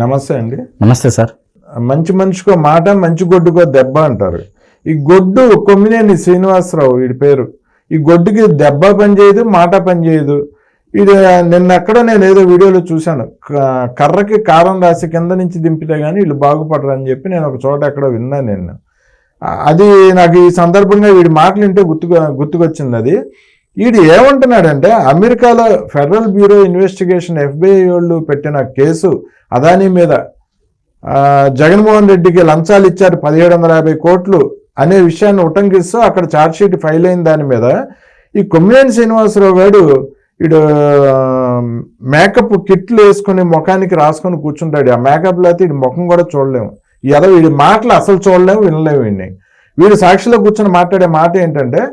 నమస్తే అండి. నమస్తే సార్. మంచి మనిషికో మాట, మంచి గొడ్డుకో దెబ్బ అంటారు. ఈ గొడ్డు కొమ్మినేని శ్రీనివాసరావు వీడి పేరు. ఈ గొడ్డుకి దెబ్బ పనిచేయదు, మాట పనిచేయదు. ఇది నిన్నెక్కడో నేను ఏదో వీడియోలో చూశాను. కర్రకి కారం రాసి కింద నుంచి దింపితే కానీ వీళ్ళు బాగుపడరు అని చెప్పి నేను ఒక చోట ఎక్కడో విన్నాను నిన్న. అది నాకు ఈ సందర్భంగా వీడి మాటలు వింటే గుర్తుకొచ్చింది. అది వీడు ఏమంటున్నాడంటే, అమెరికాలో ఫెడరల్ బ్యూరో ఇన్వెస్టిగేషన్ FBI వాళ్ళు పెట్టిన కేసు అదానీ మీద జగన్మోహన్ రెడ్డికి లంచాలు ఇచ్చారు 1750 కోట్లు అనే విషయాన్ని ఉటంకిస్తూ అక్కడ ఛార్జ్షీట్ ఫైల్ అయిన దాని మీద ఈ కొమ్మినేని శ్రీనివాసరావు గారు వీడు మేకప్ కిట్లు వేసుకుని ముఖానికి రాసుకొని కూర్చుంటాడు. ఆ మేకప్లో అయితే వీడి ముఖం కూడా చూడలేము. వీడి మాటలు అసలు చూడలేము, వినలేము. వీడు సాక్షిలో కూర్చొని మాట్లాడే మాట ఏంటంటే,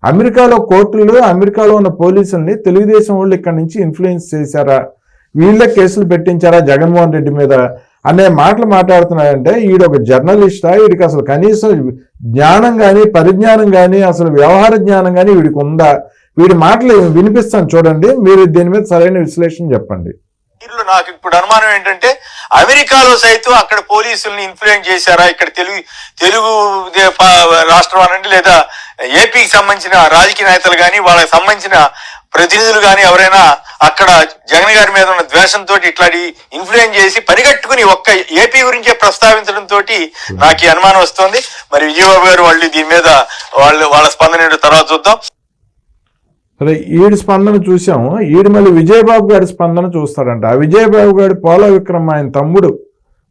అమెరికాలో కోర్టులు, అమెరికాలో ఉన్న పోలీసుల్ని తెలుగుదేశం వాళ్ళు ఇక్కడ నుంచి ఇన్ఫ్లుయెన్స్ చేశారా, వీళ్ళే కేసులు పెట్టించారా జగన్మోహన్ రెడ్డి మీద అనే మాటలు మాట్లాడుతున్నాడంటే, వీడు ఒక జర్నలిస్టా? వీడికి అసలు కనీసం జ్ఞానం కానీ, పరిజ్ఞానం కానీ, అసలు వ్యవహార జ్ఞానం కానీ వీడికి ఉందా? వీడి మాటలు వినిపిస్తాను చూడండి, మీరు దీని మీద సరైన విశ్లేషణ చెప్పండి. నాకు ఇప్పుడు అనుమానం ఏంటంటే, అమెరికాలో సైతం అక్కడ పోలీసుల్ని ఇన్ఫ్లుయెన్స్ చేశారా, ఇక్కడ తెలుగు రాష్ట్రం అనండి లేదా ఏపీకి సంబంధించిన రాజకీయ నేతలు కానీ, వాళ్ళకి సంబంధించిన ప్రతినిధులు కానీ ఎవరైనా అక్కడ జగన్ గారి మీద ఉన్న ద్వేషంతో ఇట్లాంటి ఇన్ఫ్లుయెన్స్ చేసి పరిగెట్టుకుని ఒక్క ఏపీ గురించే ప్రస్తావించడంతో నాకు ఈ అనుమానం వస్తుంది. మరి విజయబాబు గారు వాళ్ళు దీని మీద వాళ్ళ స్పందన ఏంటో తర్వాత చూద్దాం. సరే, ఈడి స్పందన చూసాము. ఈడు మళ్ళీ విజయబాబు గారి స్పందన చూస్తాడంట. ఆ విజయబాబు గారి పోల విక్రమ్, ఆయన తమ్ముడు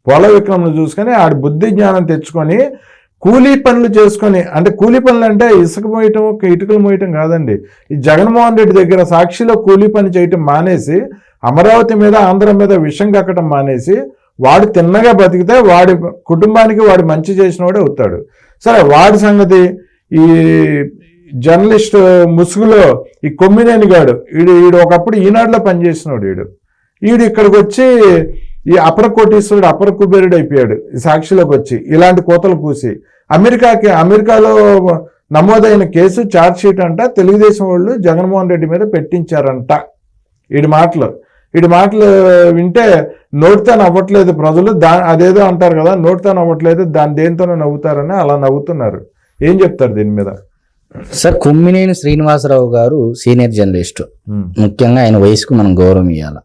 పోల విక్రమ్ను చూసుకొని ఆడి బుద్ధి జ్ఞానం తెచ్చుకొని కూలీ పనులు చేసుకొని, అంటే కూలీ పనులు అంటే ఇసుక మోయటం, ఇటుకలు మోయటం కాదండి. ఈ జగన్మోహన్ రెడ్డి దగ్గర సాక్షిలో కూలీ పని చేయటం మానేసి, అమరావతి మీద, ఆంధ్ర మీద విషం కక్కటం మానేసి, వాడు తిన్నగా బతికితే వాడి కుటుంబానికి వాడు మంచి చేసిన వాడే అవుతాడు. సరే, వాడి సంగతి ఈ జర్నలిస్ట్ ముసుగులో ఈ కొమ్మినేని గాడు, వీడు ఒకప్పుడు ఈనాడులో పనిచేసినాడు. వీడు ఇక్కడికి వచ్చి ఈ అపర కోటీశ్వరుడు, అపర కుబేరుడు అయిపోయాడు. ఈ సాక్షిలోకి వచ్చి ఇలాంటి కోతలు కూసి అమెరికాలో నమోదైన కేసు ఛార్జ్షీట్ అంట తెలుగుదేశం వాళ్ళు జగన్మోహన్ రెడ్డి మీద పెట్టించారంట. వీడి మాటలు వింటే నోటితో నవ్వట్లేదు ప్రజలు. అదేదో అంటారు కదా, నోటితో నవ్వట్లేదు, దాని దేనితోనో నవ్వుతారని అలా నవ్వుతున్నారు. ఏం చెప్తారు దీని మీద? సార్, కొమ్మినేని శ్రీనివాసరావు గారు సీనియర్ జర్నలిస్ట్. ముఖ్యంగా ఆయన వయసుకు మనం గౌరవం ఇవ్వాలి.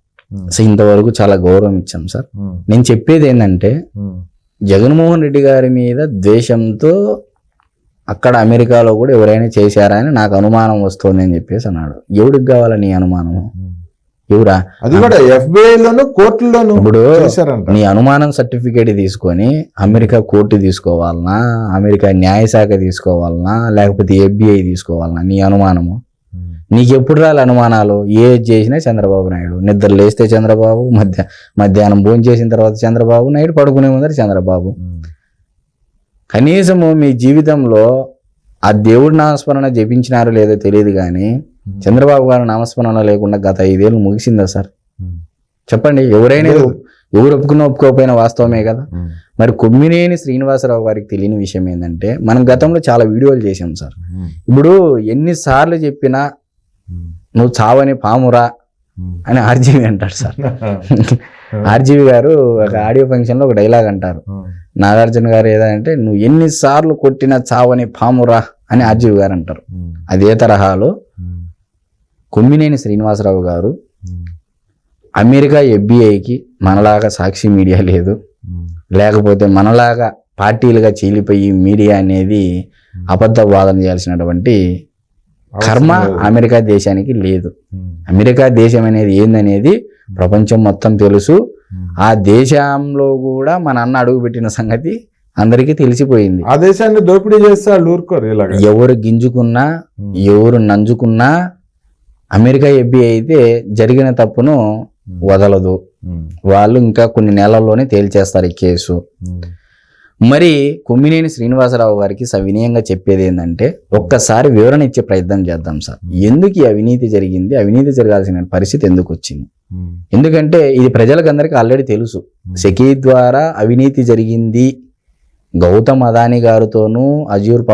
సో ఇంతవరకు చాలా గౌరవం ఇచ్చాం సార్. నేను చెప్పేది ఏంటంటే, జగన్మోహన్ రెడ్డి గారి మీద ద్వేషంతో అక్కడ అమెరికాలో కూడా ఎవరైనా చేశారా అని నాకు అనుమానం వస్తుంది అని చెప్పేసి అన్నాడు. ఎవరికి కావాలా నీ అనుమానం? ఎవరా? అది కూడా FBI కోర్టుల్లోనూ. ఇప్పుడు నీ అనుమానం సర్టిఫికేట్ తీసుకొని అమెరికా కోర్టు తీసుకోవాలనా, అమెరికా న్యాయశాఖ తీసుకోవాలనా, లేకపోతే FBI తీసుకోవాలనా? నీ అనుమానము నీకు ఎప్పుడు రాలి అనుమానాలు? ఏది చేసినా చంద్రబాబు నాయుడు. నిద్ర లేస్తే చంద్రబాబు, మధ్యాహ్నం భోజనం చేసిన తర్వాత చంద్రబాబు నాయుడు, పడుకునే ముందర చంద్రబాబు. కనీసము మీ జీవితంలో ఆ దేవుడి నామస్మరణ జపించినారో లేదో తెలియదు కానీ చంద్రబాబు గారి నామస్మరణ లేకుండా గత 5 ఏళ్ళు ముగిసిందా సార్? చెప్పండి. ఎవరు ఒప్పుకోకపోయినా వాస్తవమే కదా. మరి కొమ్మినేని శ్రీనివాసరావు గారికి తెలియని విషయం ఏంటంటే, మనం గతంలో చాలా వీడియోలు చేసాం సార్. ఇప్పుడు ఎన్నిసార్లు చెప్పినా నువ్వు చావని పామురా అని RGV అంటాడు సార్. RGV గారు ఒక ఆడియో ఫంక్షన్ లో ఒక డైలాగ్ అంటారు. నాగార్జున గారు ఏదంటే, నువ్వు ఎన్నిసార్లు కొట్టినా చావని పామురా అని RGV గారు అంటారు. అదే తరహాలో కొమ్మినేని శ్రీనివాసరావు గారు అమెరికా FBIకి మనలాగా సాక్షి మీడియా లేదు, లేకపోతే మనలాగా పార్టీలుగా చీలిపోయి మీడియా అనేది అబద్ధ వాదన చేయాల్సినటువంటి కర్మ అమెరికా దేశానికి లేదు. అమెరికా దేశం అనేది ఏందనేది ప్రపంచం మొత్తం తెలుసు. ఆ దేశంలో కూడా మన అన్న అడుగుపెట్టిన సంగతి అందరికీ తెలిసిపోయింది. ఆ దేశాన్ని దోపిడీ చేస్తే వాళ్ళు ఊరుకోరు. ఎవరు గింజుకున్నా, ఎవరు నంజుకున్నా అమెరికా FBI అయితే జరిగిన తప్పును వదలదు. వాళ్ళు ఇంకా కొన్ని నెలల్లోనే తేల్చేస్తారు ఈ కేసు. మరి కొమ్మినేని శ్రీనివాసరావు గారికి సవినయంగా చెప్పేది ఏంటంటే, ఒక్కసారి వివరణ ఇచ్చే ప్రయత్నం చేద్దాం సార్. ఎందుకు ఈ అవినీతి జరిగింది, అవినీతి జరగాల్సిన పరిస్థితి ఎందుకు వచ్చింది? ఎందుకంటే ఇది ప్రజలకు అందరికీ ఆల్రెడీ తెలుసు. సెకీ ద్వారా అవినీతి జరిగింది. గౌతమ్ అదానీ గారితోనూ అజ్యూర్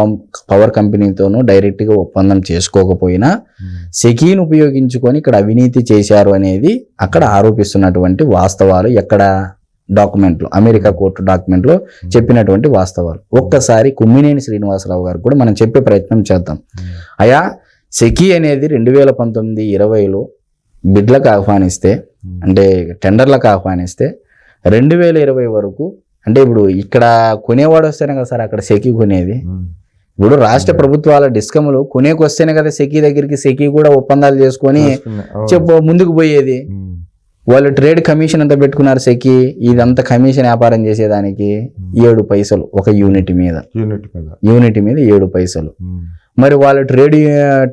పవర్ కంపెనీతోనూ డైరెక్ట్గా ఒప్పందం చేసుకోకపోయినా సెకీని ఉపయోగించుకొని ఇక్కడ అవినీతి చేశారు అనేది అక్కడ ఆరోపిస్తున్నటువంటి వాస్తవాలు. ఎక్కడ డాక్యుమెంట్లో, అమెరికా కోర్టు డాక్యుమెంట్లో చెప్పినటువంటి వాస్తవాలు. ఒక్కసారి కొమ్మినేని శ్రీనివాసరావు గారు కూడా మనం చెప్పే ప్రయత్నం చేద్దాం. అయా సెకీ అనేది 2019-20లో బిడ్లకు ఆహ్వానిస్తే, అంటే టెండర్లకు ఆహ్వానిస్తే 2020 వరకు, అంటే ఇప్పుడు ఇక్కడ కొనేవాడు వస్తేనే కదా సార్ అక్కడ సెకీ కొనేది. ఇప్పుడు రాష్ట్ర ప్రభుత్వాల డిస్కమ్లు కొనేకి వస్తేనే కదా సెకీ దగ్గరికి సెకీ కూడా ఒప్పందాలు చేసుకొని ముందుకు పోయేది. వాళ్ళు ట్రేడ్ కమిషన్ ఎంత పెట్టుకున్నారు సెకీ, ఇదంతా కమిషన్ వ్యాపారం చేసేదానికి 7 పైసలు ఒక యూనిట్ మీద 7 పైసలు. మరి వాళ్ళు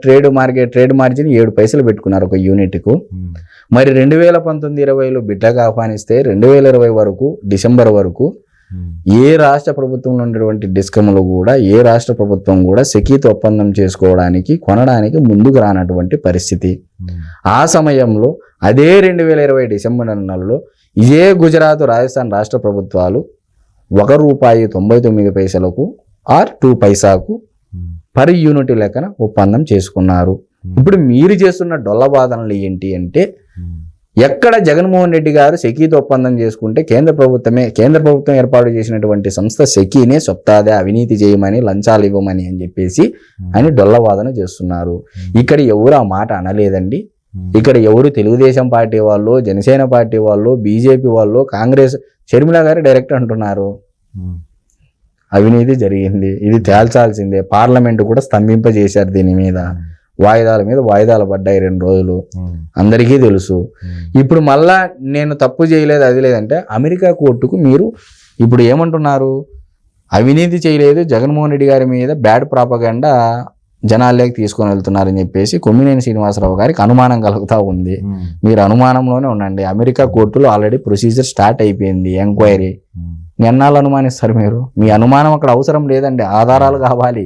ట్రేడ్ మార్జిన్ 7 పైసలు పెట్టుకున్నారు ఒక యూనిట్కు. మరి 2019-20లో బిడ్డకు ఆహ్వానిస్తే 2020 వరకు డిసెంబర్ వరకు ఏ రాష్ట్ర ప్రభుత్వంలో ఉన్నటువంటి డిస్కమ్లు కూడా, ఏ రాష్ట్ర ప్రభుత్వం కూడా సెకీతో ఒప్పందం చేసుకోవడానికి కొనడానికి ముందుకు రానటువంటి పరిస్థితి. ఆ సమయంలో అదే 2020 డిసెంబర్ నెలలో ఇదే గుజరాత్, రాజస్థాన్ రాష్ట్ర ప్రభుత్వాలు ₹1.99 ఆర్ 2 పైసాకు పర్ యూనిట్ లెక్కన ఒప్పందం చేసుకున్నారు. ఇప్పుడు మీరు చేస్తున్న డొల్లబాధనలు ఏంటి అంటే, ఎక్కడ జగన్మోహన్ రెడ్డి గారు సెకీతో ఒప్పందం చేసుకుంటే కేంద్ర ప్రభుత్వం ఏర్పాటు చేసినటువంటి సంస్థ సెకీనే చెప్తాదే అవినీతి చేయమని, లంచాలు ఇవ్వమని అని చెప్పేసి అని డొల్లవాదన చేస్తున్నారు. ఇక్కడ ఎవరు ఆ మాట అనలేదండి. ఇక్కడ ఎవరు తెలుగుదేశం పార్టీ వాళ్ళు, జనసేన పార్టీ వాళ్ళు, బీజేపీ వాళ్ళు, కాంగ్రెస్, షర్మిల గారు డైరెక్ట్ అంటున్నారు అవినీతి జరిగింది, ఇది తేల్చాల్సిందే. పార్లమెంట్ కూడా స్తంభింపజేశారు దీని మీద. వాయిదాల మీద వాయిదాలు పడ్డాయి 2 రోజులు, అందరికీ తెలుసు. ఇప్పుడు మళ్ళా నేను తప్పు చేయలేదు అది లేదంటే అమెరికా కోర్టుకు మీరు ఇప్పుడు ఏమంటున్నారు, అవినీతి చేయలేదు, జగన్మోహన్ రెడ్డి గారి మీద బ్యాడ్ ప్రాపగండా జనాల్లోకి తీసుకొని వెళ్తున్నారని చెప్పేసి కొమ్మినేని శ్రీనివాసరావు గారికి అనుమానం కలుగుతూ ఉంది. మీరు అనుమానంలోనే ఉండండి. అమెరికా కోర్టులో ఆల్రెడీ ప్రొసీజర్ స్టార్ట్ అయిపోయింది, ఎంక్వైరీ. ఎన్నాళ్ళు అనుమానిస్తారు మీరు? మీ అనుమానం అక్కడ అవసరం లేదండి, ఆధారాలు కావాలి.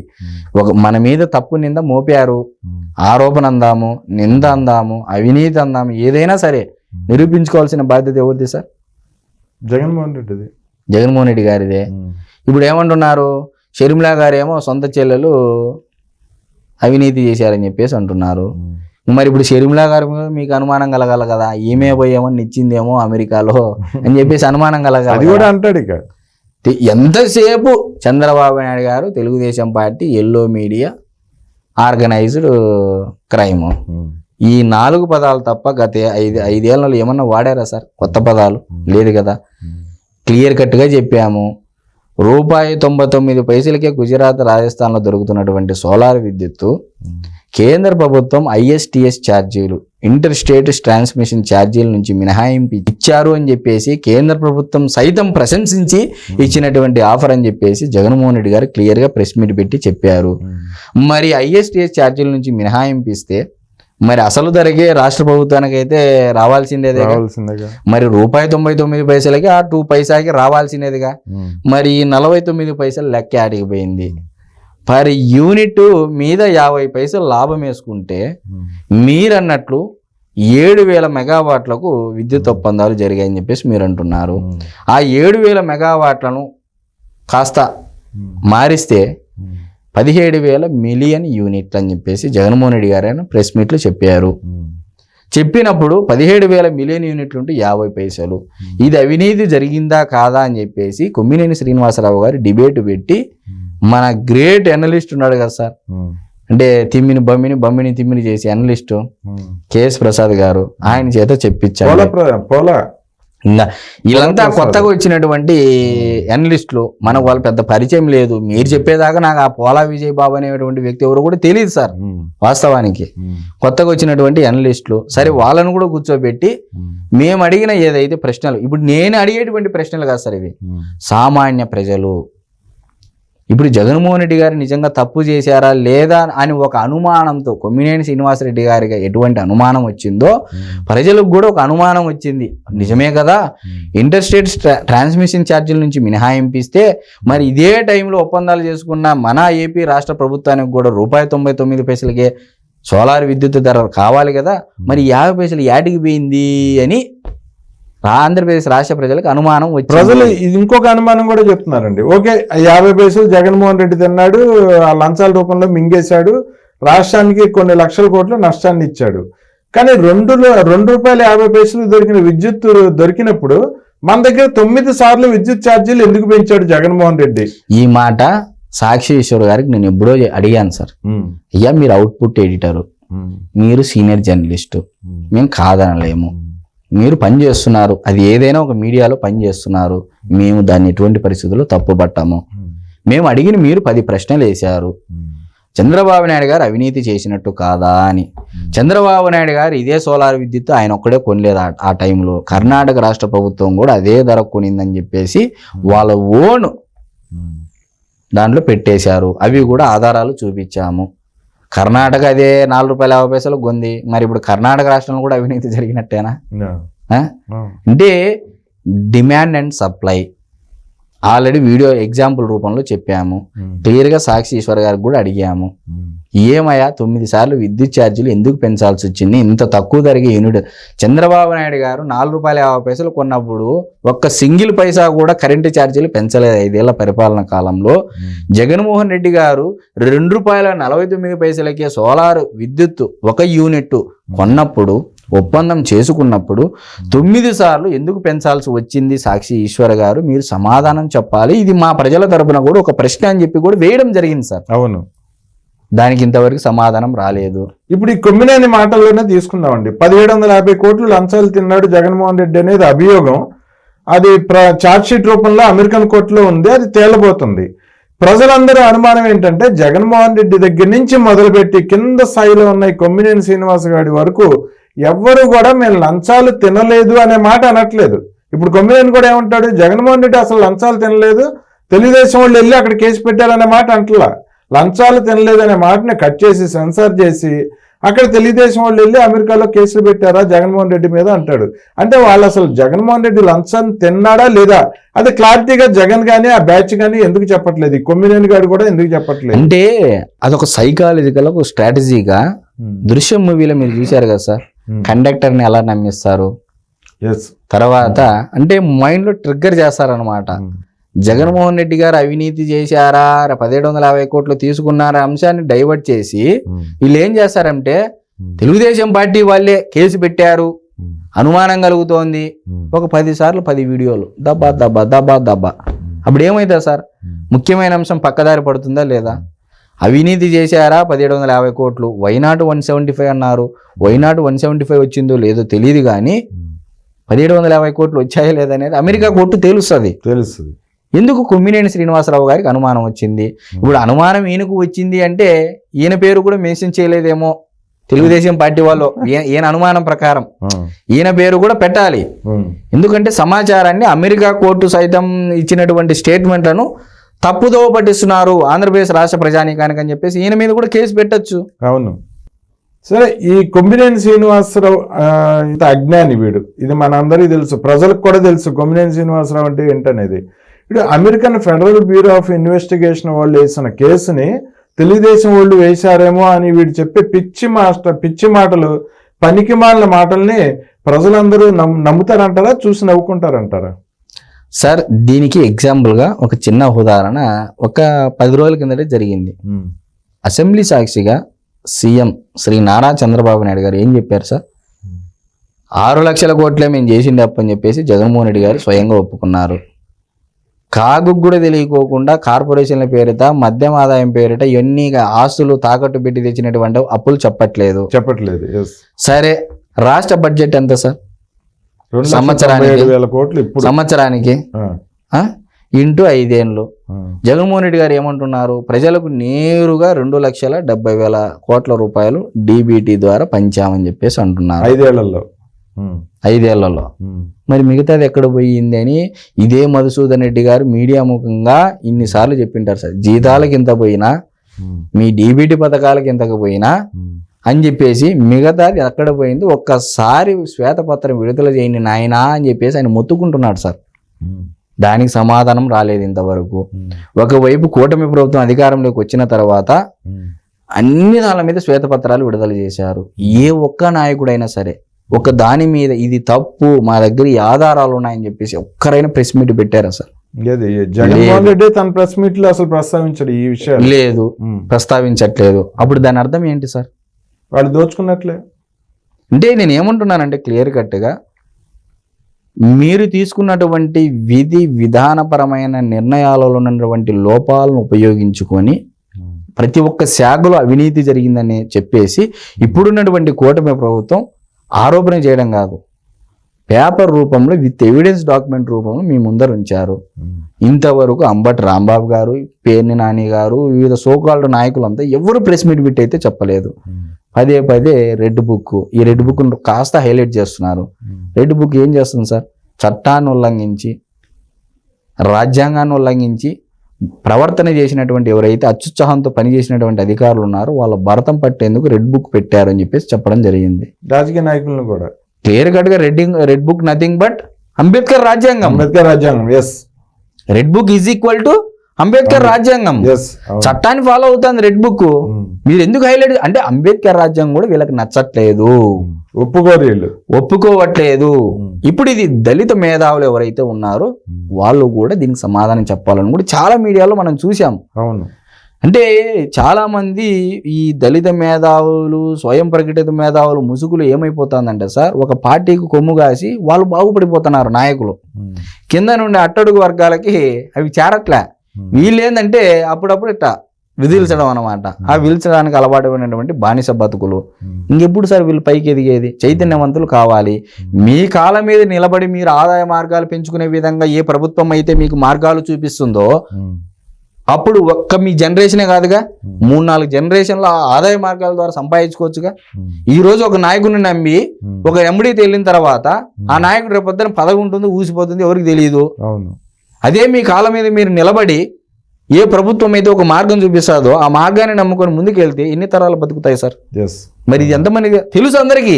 మన మీద తప్పు నింద మోపారు, ఆరోపణ అందాము, నింద అందాము, అవినీతి అందాము, ఏదైనా సరే నిరూపించుకోవాల్సిన బాధ్యత ఎవరిది సార్? జగన్మోహన్ రెడ్డి గారిదే. ఇప్పుడు ఏమంటున్నారు, షర్మిల గారేమో సొంత చెల్లెలు అవినీతి చేశారని చెప్పేసి అంటున్నారు. మరి ఇప్పుడు షర్మిల గారి మీద మీకు అనుమానం కలగాలి కదా, ఈమె పోయేమో ఇచ్చిందేమో అమెరికాలో అని చెప్పేసి అనుమానం కలగాలి కూడా అంటాడు. ఇక ఎంతసేపు చంద్రబాబు నాయుడు గారు Telugu Desam party, yellow media, organised crime, ఈ 4 పదాలు తప్ప గత 5 ఏళ్ళలో ఏమన్నా వాడారా సార్? కొత్త పదాలు లేదు కదా. క్లియర్ కట్గా చెప్పాము. ₹99 గుజరాత్, రాజస్థాన్లో దొరుకుతున్నటువంటి సోలార్ విద్యుత్తు కేంద్ర ప్రభుత్వం ISTS ఛార్జీలు, ఇంటర్ స్టేట్ ట్రాన్స్మిషన్ ఛార్జీల నుంచి మినహాయింపు ఇచ్చారు అని చెప్పేసి కేంద్ర ప్రభుత్వం సైతం ప్రశంసించి ఇచ్చినటువంటి ఆఫర్ అని చెప్పేసి జగన్మోహన్ రెడ్డి గారు క్లియర్గా ప్రెస్ మీట్ పెట్టి చెప్పారు. మరి ISTS ఛార్జీల నుంచి మినహాయింపు ఇస్తే మరి అసలు ధరకే రాష్ట్ర ప్రభుత్వానికి అయితే రావాల్సిందేగా. మరి ₹1.99 ఆ 2 పైసాకి రావాల్సిందేదిగా. మరి 49 పైసలు లెక్క ఆడిగిపోయింది. పర్ యూనిట్ మీద 50 పైసలు లాభం వేసుకుంటే మీరన్నట్లు 7,000 మెగావాట్లకు విద్యుత్ ఒప్పందాలు జరిగాయని చెప్పేసి మీరు అంటున్నారు. ఆ 7,000 మెగావాట్లను కాస్త మారిస్తే 17,000 మిలియన్ యూనిట్లు అని చెప్పేసి జగన్మోహన్ రెడ్డి గారు ప్రెస్ మీట్లు చెప్పారు. చెప్పినప్పుడు 17,000 మిలియన్ యూనిట్లు ఉంటే 50 పైసలు, ఇది అవినీతి జరిగిందా కాదా అని చెప్పేసి కొమ్మినేని శ్రీనివాసరావు గారు డిబేట్ పెట్టి, మన గ్రేట్ అనలిస్ట్ ఉన్నాడు కదా సార్, అంటే బమ్మిని తిమ్మిని చేసి అనలిస్టు KS ప్రసాద్ గారు, ఆయన చేత చెప్పించారు. ఇంకా వీళ్ళంతా కొత్తగా వచ్చినటువంటి అనలిస్టులు, మనకు వాళ్ళు పెద్ద పరిచయం లేదు. మీరు చెప్పేదాకా నాకు ఆ పోలా విజయ్ బాబు అనేటువంటి వ్యక్తి ఎవరు కూడా తెలియదు సార్. వాస్తవానికి కొత్తగా వచ్చినటువంటి అనలిస్టులు, సరే వాళ్ళను కూడా కూర్చోబెట్టి మేము అడిగిన ఏదైతే ప్రశ్నలు, ఇప్పుడు నేను అడిగేటువంటి ప్రశ్నలు కాదు సార్ ఇవి, సామాన్య ప్రజలు ఇప్పుడు జగన్మోహన్ రెడ్డి గారు నిజంగా తప్పు చేశారా లేదా అని ఒక అనుమానంతో, కొమ్మినేని శ్రీనివాసరెడ్డి గారికి ఎటువంటి అనుమానం వచ్చిందో ప్రజలకు కూడా ఒక అనుమానం వచ్చింది. నిజమే కదా, ఇంటర్ స్టేట్ ట్రాన్స్మిషన్ ఛార్జీల నుంచి మినహాయింపిస్తే మరి ఇదే టైంలో ఒప్పందాలు చేసుకున్న మన ఏపీ రాష్ట్ర ప్రభుత్వానికి కూడా ₹1.99 సోలార్ విద్యుత్ ధర కావాలి కదా, మరి 50 పైసలు యాటికి పోయింది అని ఆంధ్రప్రదేశ్ రాష్ట్ర ప్రజలకు అనుమానం వచ్చింది. ప్రజలు ఇంకొక అనుమానం కూడా చెప్తున్నారండి. ఓకే, 50 పైసలు జగన్మోహన్ రెడ్డి తిన్నాడు, ఆ లంచాల రూపంలో మింగేశాడు, రాష్ట్రానికి కొన్ని లక్షల కోట్ల నష్టాన్ని ఇచ్చాడు. కానీ ₹2.50 దొరికిన విద్యుత్ దొరికినప్పుడు మన దగ్గర 9 సార్లు విద్యుత్ ఛార్జీలు ఎందుకు పెంచాడు జగన్మోహన్ రెడ్డి? ఈ మాట సాక్షి ఈశ్వర్ గారికి నేను ఎప్పుడో అడిగాను సార్. అయ్యా మీరు అవుట్పుట్ ఎడిటరు, మీరు సీనియర్ జర్నలిస్టు, మేము కాదనలేము, మీరు పని చేస్తున్నారు, అది ఏదైనా ఒక మీడియాలో పని చేస్తున్నారు, మేము దాన్ని ఎటువంటి పరిస్థితుల్లో తప్పుపట్టాము. మేము అడిగిన మీరు 10 ప్రశ్నలు వేశారు. చంద్రబాబు నాయుడు గారు అవినీతి చేసినట్టు కాదా అని. చంద్రబాబు నాయుడు గారు ఇదే సోలార్ విద్యుత్ ఆయన ఒక్కడే కొనలేదు ఆ టైంలో, కర్ణాటక రాష్ట్ర ప్రభుత్వం కూడా అదే ధర కొనిందని చెప్పేసి వాళ్ళ ఓన్ దాంట్లో పెట్టేశారు. అవి కూడా ఆధారాలు చూపించాము. కర్ణాటక అదే ₹4.50 కొంది, మరి ఇప్పుడు కర్ణాటక రాష్ట్రంలో కూడా అవినీతి జరిగినట్టేనా? అంటే demand and supply already video example రూపంలో చెప్పాము. క్లియర్గా సాక్షి ఈశ్వర్ గారికి కూడా అడిగాము, ఏమయ్యా 9 సార్లు విద్యుత్ ఛార్జీలు ఎందుకు పెంచాల్సి వచ్చింది? ఇంత తక్కువ ధరగా యూనిట్ చంద్రబాబు నాయుడు గారు ₹4.50 కొన్నప్పుడు ఒక్క సింగిల్ పైసా కూడా కరెంటు ఛార్జీలు పెంచలేదు 5 ఏళ్ల పరిపాలన కాలంలో. జగన్మోహన్ రెడ్డి గారు ₹2.49 సోలార్ విద్యుత్ ఒక యూనిట్ కొన్నప్పుడు, ఒప్పందం చేసుకున్నప్పుడు 9 సార్లు ఎందుకు పెంచాల్సి వచ్చింది? సాక్షి ఈశ్వర్ గారు మీరు సమాధానం చెప్పాలి. ఇది మా ప్రజల తరపున కూడా ఒక ప్రశ్న అని చెప్పి కూడా వేయడం జరిగింది సార్. అవును, దానికి ఇంతవరకు సమాధానం రాలేదు. ఇప్పుడు ఈ కొమ్మినేని మాటల్లోనే తీసుకుందామండి. 1750 కోట్లు లంచాలు తిన్నాడు జగన్మోహన్ రెడ్డి అనేది అభియోగం. అది ఛార్జ్షీట్ రూపంలో అమెరికన్ కోర్టులో ఉంది, అది తేలబోతుంది. ప్రజలందరూ అనుమానం ఏంటంటే జగన్మోహన్ రెడ్డి దగ్గర నుంచి మొదలుపెట్టి కింద స్థాయిలో ఉన్న ఈ కొమ్మినేని శ్రీనివాస గారి వరకు ఎవ్వరు కూడా మేము లంచాలు తినలేదు అనే మాట అనట్లేదు. ఇప్పుడు కొమ్మినేని కూడా ఏమంటాడు, జగన్మోహన్ రెడ్డి అసలు లంచాలు తినలేదు, తెలుగుదేశం వాళ్ళు వెళ్ళి అక్కడ కేసు పెట్టారనే మాట అంటలా. లంచాలు తినలేదు అనే మాటని కట్ చేసి సెన్సార్ చేసి అక్కడ తెలుగుదేశం వాళ్ళు వెళ్ళి అమెరికాలో కేసులు పెట్టారా జగన్మోహన్ రెడ్డి మీద అంటాడు. అంటే వాళ్ళు అసలు జగన్మోహన్ రెడ్డి లంచం తిన్నాడా లేదా అది క్లారిటీగా జగన్ కానీ ఆ బ్యాచ్ కానీ ఎందుకు చెప్పట్లేదు? ఈ కొమ్మినేని గారు కూడా ఎందుకు చెప్పట్లేదు? అంటే అదొక సైకాలజికల్ ఒక స్ట్రాటజీగా. దృశ్యం మూవీలో మీరు చూశారు కదా సార్, కండక్టర్ ని ఎలా నమ్మిస్తారు, తర్వాత అంటే మైండ్ లో ట్రిగ్గర్ చేస్తారనమాట. జగన్మోహన్ రెడ్డి గారు అవినీతి చేశారా, 1750 కోట్లు తీసుకున్నారా అంశాన్ని డైవర్ట్ చేసి వీళ్ళు ఏం చేస్తారంటే తెలుగుదేశం పార్టీ వాళ్ళే కేసు పెట్టారు, అనుమానం కలుగుతోంది, ఒక 10 సార్లు 10 వీడియోలు దబ్బా దబ్బా దబ్బా దబ్బా. అప్పుడు ఏమవుతుంది సార్, ముఖ్యమైన అంశం పక్కదారి పడుతుందా లేదా? అవినీతి చేశారా 1750 కోట్లు, వైనాట్ 175 అన్నారు, వైనాట్ 175 వచ్చిందో లేదో తెలియదు కానీ 1750 కోట్లు వచ్చాయో లేదనేది అమెరికా కోర్టు తెలుస్తుంది. ఎందుకు కొమ్మినేని శ్రీనివాసరావు గారికి అనుమానం వచ్చింది? ఇప్పుడు అనుమానం ఈయనకు వచ్చింది అంటే ఈయన పేరు కూడా మెన్షన్ చేయలేదేమో తెలుగుదేశం పార్టీ వాళ్ళు. ఈయన అనుమానం ప్రకారం ఈయన పేరు కూడా పెట్టాలి. ఎందుకంటే సమాచారాన్ని అమెరికా కోర్టు సైతం ఇచ్చినటువంటి స్టేట్మెంట్లను తప్పుదో పట్టిస్తున్నారు ఆంధ్రప్రదేశ్ రాష్ట్ర ప్రజానీకానికి అని చెప్పేసి ఈయన మీద కూడా కేసు పెట్టచ్చు. అవును, సరే. ఈ కొమ్మినేని శ్రీనివాసరావు ఇంత అజ్ఞాని వీడు, ఇది మనందరికీ తెలుసు, ప్రజలకు కూడా తెలుసు కొమ్మినేని శ్రీనివాసరావు అంటే ఏంటనేది. ఇప్పుడు American federal bureau of investigation వాళ్ళు వేసిన కేసుని తెలుగుదేశం వాళ్ళు వేశారేమో అని వీడు చెప్పే పిచ్చి మాటలు, పనికిమాలిన మాటల్ని ప్రజలందరూ నమ్ముతారంటారా, చూసి నవ్వుకుంటారంటారా? సార్ దీనికి ఎగ్జాంపుల్గా ఒక చిన్న ఉదాహరణ ఒక 10 రోజుల కిందటే జరిగింది. అసెంబ్లీ సాక్షిగా సీఎం శ్రీ నారా చంద్రబాబు నాయుడు గారు ఏం చెప్పారు సార్? 6 లక్షల కోట్లే మేము చేసిండే అప్పు అని చెప్పేసి జగన్మోహన్ రెడ్డి గారు స్వయంగా ఒప్పుకున్నారు. కాగు కూడా తెలియకోకుండా కార్పొరేషన్ల పేరిట, మద్యం ఆదాయం పేరిట ఇవన్నీ ఆస్తులు తాకట్టు పెట్టి తెచ్చినటువంటి అప్పులు చెప్పట్లేదు. సరే, రాష్ట్ర బడ్జెట్ ఎంత సార్ సంవత్సరానికి ఇంటూ 5 ఏళ్ళు? జగన్మోహన్ రెడ్డి గారు ఏమంటున్నారు, ప్రజలకు నేరుగా 2,70,000 కోట్ల రూపాయలు డీబీటీ ద్వారా పంచామని చెప్పేసి అంటున్నారు 5 ఏళ్లలో. మరి మిగతాది ఎక్కడ పోయింది అని ఇదే మధుసూదన్ రెడ్డి గారు మీడియా ముఖంగా ఇన్నిసార్లు చెప్పింటారు సార్. జీతాలకు ఇంత పోయినా, మీ డీబీటీ పథకాలకు ఇంతకు పోయినా అని చెప్పేసి మిగతాది ఎక్కడ పోయింది ఒక్కసారి శ్వేతపత్రం విడుదల చేయండి నాయనా అని చెప్పేసి ఆయన మొత్తుకుంటున్నాడు సార్. దానికి సమాధానం రాలేదు ఇంతవరకు. ఒకవైపు కూటమి ప్రభుత్వం అధికారంలోకి వచ్చిన తర్వాత అన్ని దాని మీద శ్వేతపత్రాలు విడుదల చేశారు. ఏ ఒక్క నాయకుడైనా సరే ఒక దాని మీద ఇది తప్పు, మా దగ్గర ఈ ఆధారాలు ఉన్నాయని చెప్పేసి ఒక్కరైనా ప్రెస్ మీట్ పెట్టారా సార్? జగన్మోహన్ రెడ్డి తన ప్రెస్ మీట్ లో అసలు ప్రస్తావించాడు ఈ విషయం లేదు, ప్రస్తావించట్లేదు. అప్పుడు దాని అర్థం ఏంటి సార్? వాళ్ళు దోచుకున్నట్లే. అంటే నేను ఏమంటున్నానంటే క్లియర్ కట్గా మీరు తీసుకున్నటువంటి విధి విధానపరమైన నిర్ణయాలలో ఉన్నటువంటి లోపాలను ఉపయోగించుకొని ప్రతి ఒక్క శాఖలో అవినీతి జరిగిందని చెప్పేసి ఇప్పుడున్నటువంటి కూటమి ప్రభుత్వం ఆరోపణ చేయడం కాదు, పేపర్ రూపంలో విత్ ఎవిడెన్స్ డాక్యుమెంట్ రూపంలో మీ ముందర ఉంచారు. ఇంతవరకు అంబటి రాంబాబు గారు, పేర్ని నాని గారు, వివిధ సోకాల్డ్ నాయకులంతా ఎవరు ప్రెస్ మీట్ పెట్టి అయితే చెప్పలేదు. పదే పదే రెడ్ బుక్, ఈ రెడ్ బుక్ కాస్త హైలైట్ చేస్తున్నారు. రెడ్ బుక్ ఏం చేస్తుంది సార్? చట్టాన్ని ఉల్లంఘించి, రాజ్యాంగాన్ని ఉల్లంఘించి ప్రవర్తన చేసినటువంటి ఎవరైతే అత్యుత్సాహంతో పనిచేసినటువంటి అధికారులు ఉన్నారో వాళ్ళ భరతం పట్టేందుకు రెడ్ బుక్ పెట్టారు అని చెప్పేసి చెప్పడం జరిగింది. రాజకీయ నాయకులను కూడా క్లియర్ కట్ గా red book nothing but Ambedkar రాజ్యాంగం. Yes, red book is equal to Ambedkar రాజ్యాంగం. ఎస్, చట్టాన్ని ఫాలో అవుతుంది రెడ్ బుక్. మీరు ఎందుకు హైలైట్ అంటే అంబేద్కర్ రాజ్యాంగం కూడా వీళ్ళకి నచ్చట్లేదు, ఒప్పుకోవట్లేదు. ఇప్పుడు ఇది దళిత మేధావులు ఎవరైతే ఉన్నారో వాళ్ళు కూడా దీనికి సమాధానం చెప్పాలని కూడా చాలా మీడియాలో మనం చూసాం. అవును, అంటే చాలా మంది ఈ దళిత మేధావులు, స్వయం ప్రకటిత మేధావులు ముసుగులు ఏమైపోతుందంటే సార్, ఒక పార్టీకి కొమ్ము కాసి వాళ్ళు బాగుపడిపోతున్నారు నాయకులు. కింద నుండి అట్టడుగు వర్గాలకి అవి చేరట్లే. వీళ్ళు ఏంటంటే అప్పుడప్పుడు ఇట్లా విధిల్చడం అనమాట. ఆ విధిల్చడానికి అలవాటు అయినటువంటి బానిస బతుకులు. ఇంకెప్పుడు సార్ వీళ్ళు పైకి ఎదిగేది? చైతన్యవంతులు కావాలి. మీ కాళ్ళ మీద నిలబడి మీరు ఆదాయ మార్గాలు పెంచుకునే విధంగా ఏ ప్రభుత్వం అయితే మీకు మార్గాలు చూపిస్తుందో అప్పుడు ఒక్క మీ జనరేషనే కాదుగా, 3-4 జనరేషన్ల ఆదాయ మార్గాల ద్వారా సంపాదించుకోవచ్చుగా. ఈ రోజు ఒక నాయకుడిని నమ్మి ఒక ఎంబడి తేలిన తర్వాత ఆ నాయకుడు రేపు పొద్దున పదవి ఉంటుంది, ఊసిపోతుంది, ఎవరికి తెలియదు. అదే మీ కాళ్ళ మీద మీరు నిలబడి ఏ ప్రభుత్వం అయితే ఒక మార్గం చూపిస్తుందో ఆ మార్గాన్ని నమ్ముకొని ముందుకెళ్తే ఎన్ని తరాలు బతుకుతాయి సార్? మరి ఇది ఎంతమంది తెలుసు అందరికీ,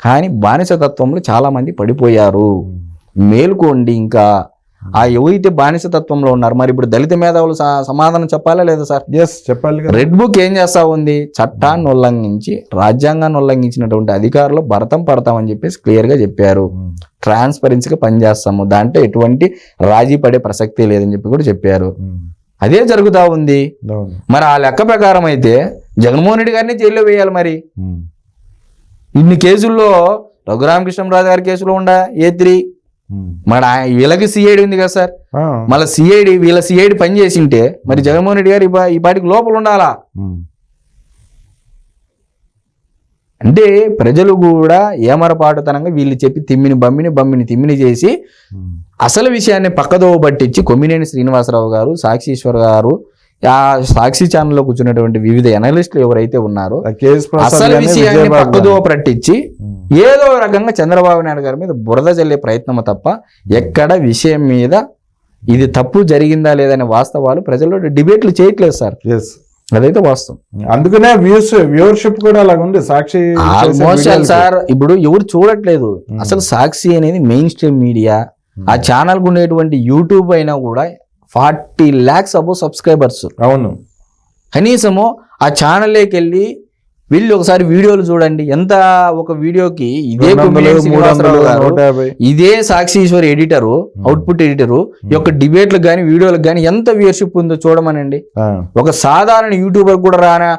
కానీ బానిసతత్వంలో చాలా మంది పడిపోయారు. మేలుకోండి. ఇంకా ఆ ఎవరైతే బానిసతత్వంలో ఉన్నారు, మరి ఇప్పుడు దళిత మేధావులు సమాధానం చెప్పాలా లేదా సార్? చెప్పాలి. రెడ్ బుక్ ఏం చేస్తా ఉంది? చట్టాన్ని ఉల్లంఘించి, రాజ్యాంగాన్ని ఉల్లంఘించినటువంటి అధికారులు భరతం పడతామని చెప్పేసి క్లియర్ గా చెప్పారు. ట్రాన్స్పరెన్సీగా పనిచేస్తాము, దాంట్లో ఎటువంటి రాజీ పడే ప్రసక్తే లేదని చెప్పి కూడా చెప్పారు. అదే జరుగుతా ఉంది. మరి ఆ లెక్క ప్రకారం అయితే జగన్మోహన్ రెడ్డి గారిని జైల్లో వేయాలి. మరి ఇన్ని కేసుల్లో రఘురామకృష్ణరాజు గారి కేసులో ఉండ A3, మరి వీళ్ళకి సిఐడి ఉంది కదా సార్. మళ్ళీ వీళ్ళ సిఐడి పని చేసింటే మరి జగన్మోహన్ రెడ్డి గారు ఈ పాటికి లోపల ఉండాలా? అంటే ప్రజలు కూడా ఏమరపాటుతనంగా వీళ్ళు చెప్పి తిమ్మిని చేసి అసలు విషయాన్ని పక్కదోవ పట్టించి కొమ్మినేని శ్రీనివాసరావు గారు, సాక్షీశ్వర్ గారు, ఆ సాక్షి ఛానల్లో కూర్చున్నటువంటి వివిధ ఎనలిస్టులు ఎవరైతే ఉన్నారో అసలు విషయాన్ని పక్కదోవ పట్టించి ఏదో రకంగా చంద్రబాబు నాయుడు గారి మీద బురద చల్లే ప్రయత్నం తప్ప ఎక్కడ విషయం మీద ఇది తప్పు జరిగిందా లేదనే వాస్తవాలు ప్రజల్లో డిబేట్లు చేయట్లేదు సార్. అదైతే వాస్తవం. అందుకనే వ్యూవర్షిప్ కూడా అలాగ ఉంది సాక్షి ఆల్మోస్ట్ సార్. ఇప్పుడు ఎవరు చూడట్లేదు అసలు సాక్షి అనేది మెయిన్ స్ట్రీమ్ మీడియా. ఆ ఛానల్ ఉండేటువంటి యూట్యూబ్ అయినా కూడా 40 lakhs అబౌవ్ సబ్స్క్రైబర్స్. అవును, కనీసము ఆ ఛానల్లోకి వెళ్ళి వీళ్ళు ఒకసారి వీడియోలు చూడండి. ఎంత ఒక వీడియోకి ఇదే ఇదే సాక్షీశ్వర్ ఎడిటరు, అవుట్పుట్ ఎడిటరు యొక్క డిబేట్లకు కానీ వీడియోలకు కానీ ఎంత వ్యూవర్షిప్ ఉందో చూడమనండి. ఒక సాధారణ యూట్యూబర్ కూడా రానా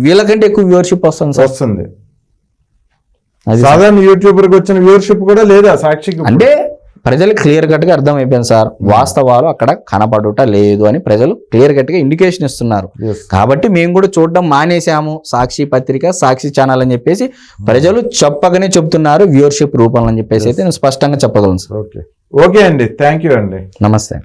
వీళ్ళకంటే ఎక్కువ వ్యూవర్షిప్ వస్తుంది. సాధారణ యూట్యూబర్ కి వచ్చిన వ్యూవర్షిప్ కూడా లేదా సాక్షికి? అంటే ప్రజలు క్లియర్ కట్ గా అర్థమైపోయింది సార్, వాస్తవాలు అక్కడ కనపడుట లేదు అని ప్రజలు క్లియర్ కట్ గా ఇండికేషన్ ఇస్తున్నారు. కాబట్టి మేము కూడా చూడడం మానేశాము సాక్షి పత్రిక, సాక్షి ఛానల్ అని చెప్పేసి ప్రజలు చెప్పగానే చెప్తున్నారు వ్యూవర్షిప్ రూపంలో అని చెప్పేసి అయితే నేను స్పష్టంగా చెప్పగలను సార్. ఓకే అండి, థ్యాంక్ యూ అండి, నమస్తే.